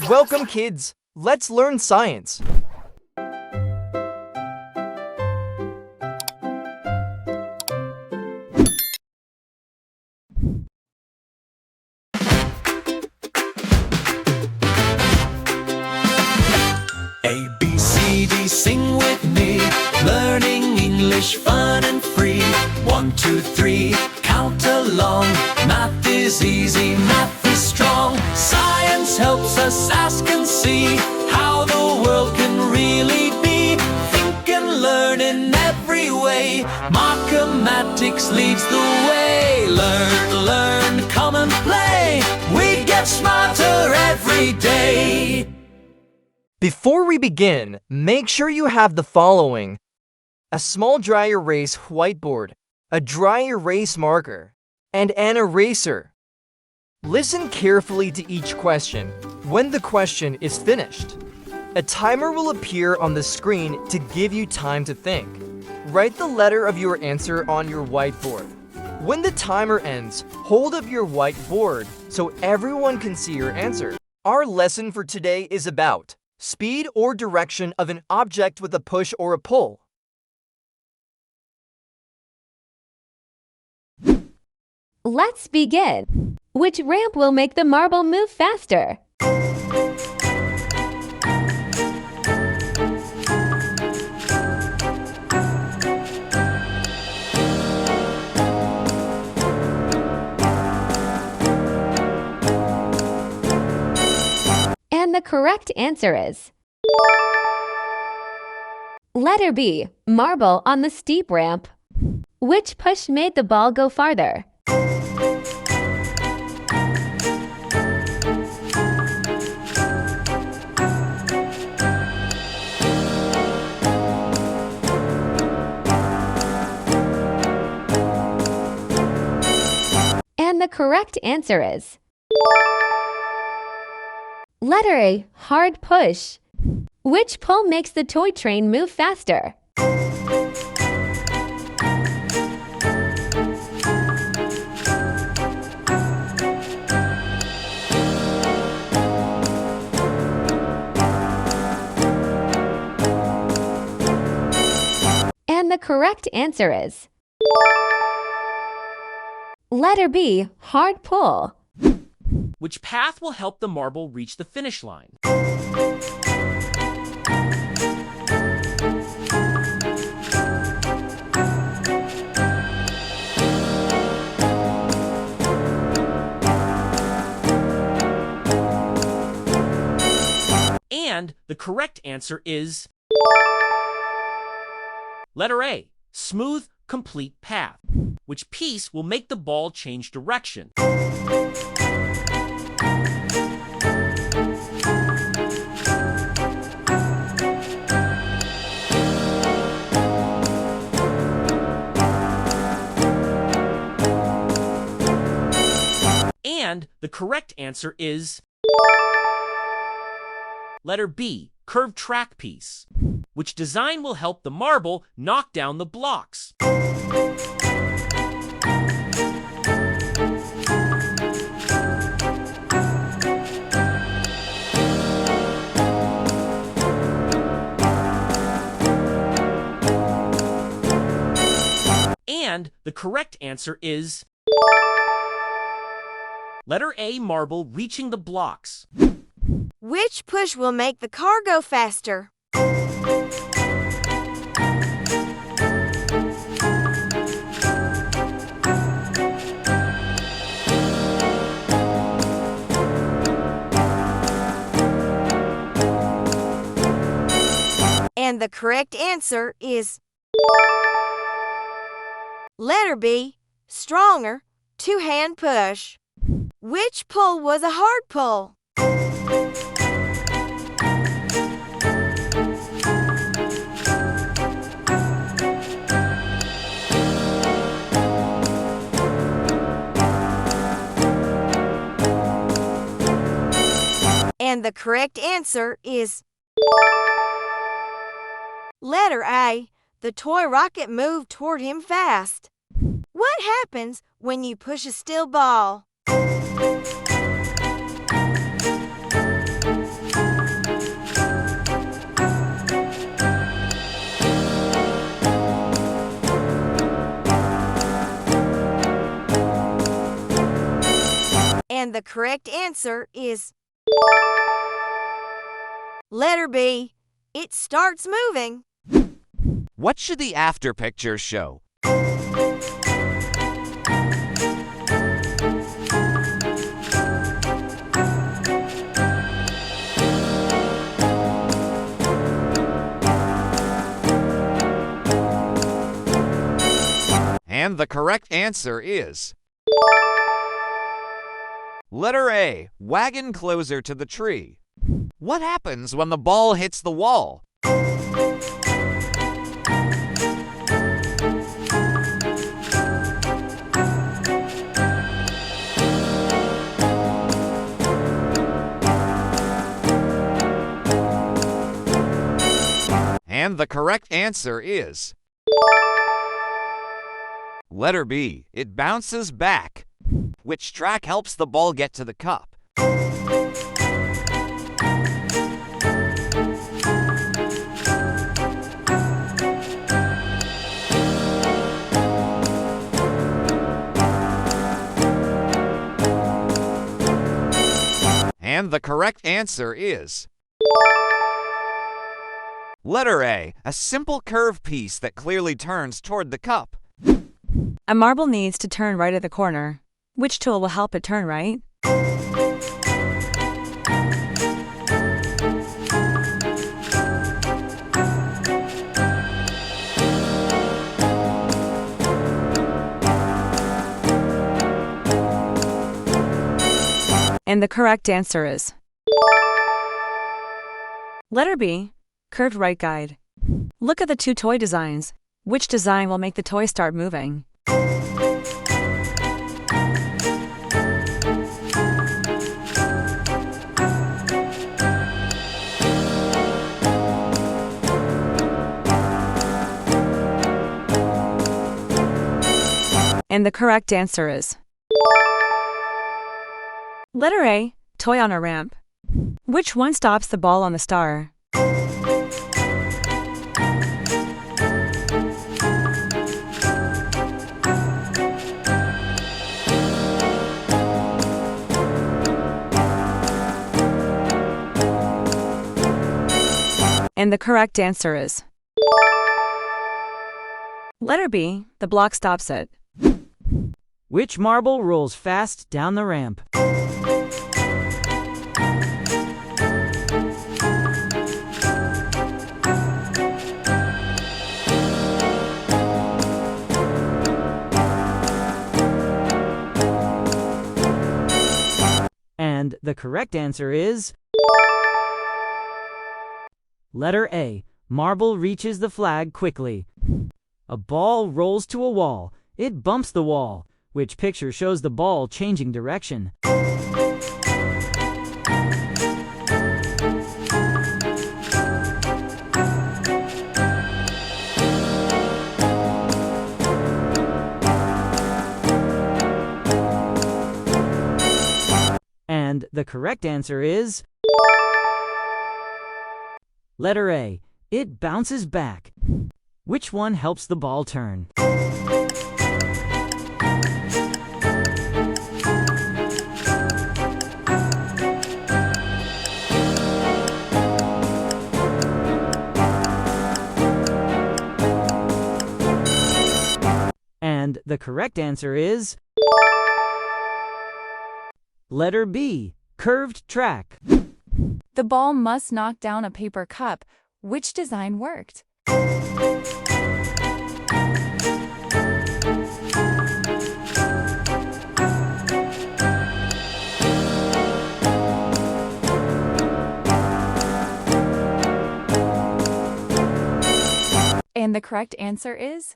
Welcome, kids! Let's learn science. A, B, C, D, sing with me. Learning English fun and free. 1, 2, 3, count along. Math is easy, math is strong. Science helps us ask and see how the world can really be. Think and learn in every way. Markimatics leads the way. Learn, learn, come and play. We get smarter every day. Before we begin, make sure you have the following: a small dry erase whiteboard, a dry erase marker, and an eraser. Listen carefully to each question. When the question is finished, a timer will appear on the screen to give you time to think. Write the letter of your answer on your whiteboard. When the timer ends, hold up your whiteboard so everyone can see your answer. Our lesson for today is about speed or direction of an object with a push or a pull. Let's begin. Which ramp will make the marble move faster? And the correct answer is letter B, marble on the steep ramp. Which push made the ball go farther? And the correct answer is letter A, hard push. Which pull makes the toy train move faster? And the correct answer is letter B, hard pull. Which path will help the marble reach the finish line? And the correct answer is letter A, smooth, complete path. Which piece will make the ball change direction? And the correct answer is letter B, curved track piece. Which design will help the marble knock down the blocks? And the correct answer is letter A, marble reaching the blocks. Which push will make the car go faster? And the correct answer is letter B, stronger, two-hand push. Which pull was a hard pull? And the correct answer is letter A, the toy rocket moved toward him fast. What happens when you push a steel ball? And the correct answer is letter B. It starts moving. What should the after picture show? And the correct answer is letter A, wagon closer to the tree. What happens when the ball hits the wall? And the correct answer is letter B, it bounces back. Which track helps the ball get to the cup? And the correct answer is letter A, a simple curve piece that clearly turns toward the cup. A marble needs to turn right at the corner. Which tool will help it turn right? And the correct answer is letter B, curved right guide. Look at the two toy designs. Which design will make the toy start moving? And the correct answer is letter A, toy on a ramp. Which one stops the ball on the star? And the correct answer is letter B, the block stops it. Which marble rolls fast down the ramp? And the correct answer is letter A, marble reaches the flag quickly. A ball rolls to a wall. It bumps the wall. Which picture shows the ball changing direction? And the correct answer is letter A, it bounces back. Which one helps the ball turn? And the correct answer is letter B, curved track. The ball must knock down a paper cup. Which design worked? And the correct answer is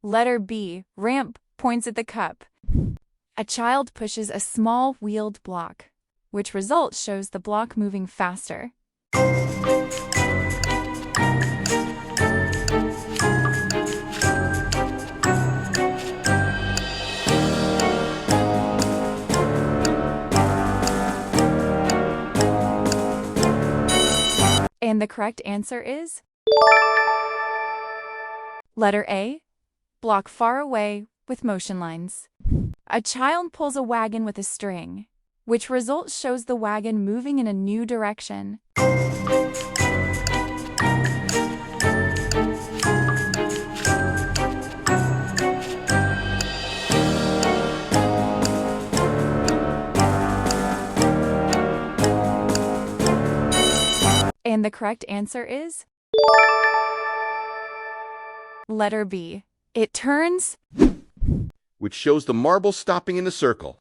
letter B, ramp points at the cup. A child pushes a small wheeled block. Which result shows the block moving faster? And the correct answer is letter A, block far away with motion lines. A child pulls a wagon with a string, which result shows the wagon moving in a new direction. And the correct answer is letter B. It turns, which shows the marble stopping in the circle.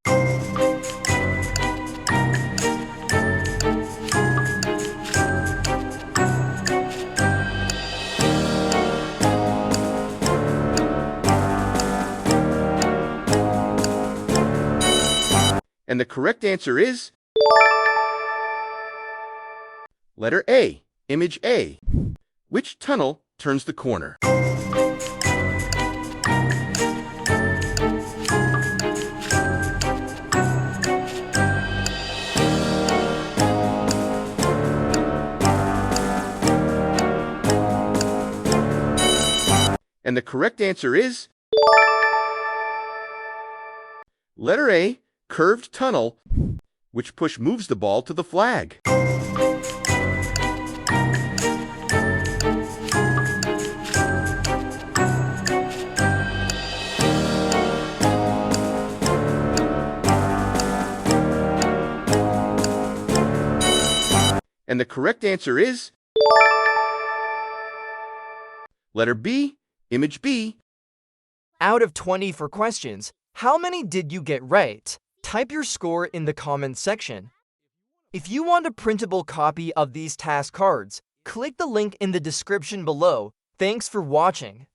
And the correct answer is letter A, image A. Which tunnel turns the corner? And the correct answer is letter A, curved tunnel. Which push moves the ball to the flag? And the correct answer is letter B, image B. Out of 20 for questions, how many did you get right? Type your score in the comments section. If you want a printable copy of these task cards, click the link in the description below. Thanks for watching.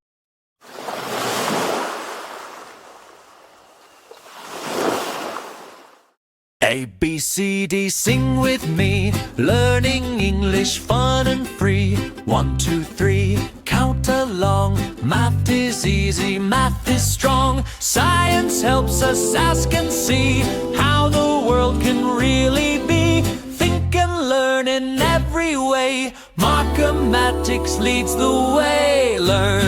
A, B, C, D, sing with me. Learning English fun and free. 1, 2, 3, count along. Math is easy, math is strong. Science helps us ask and see how the world can really be. Think and learn in every way. Markimatics leads the way. Learn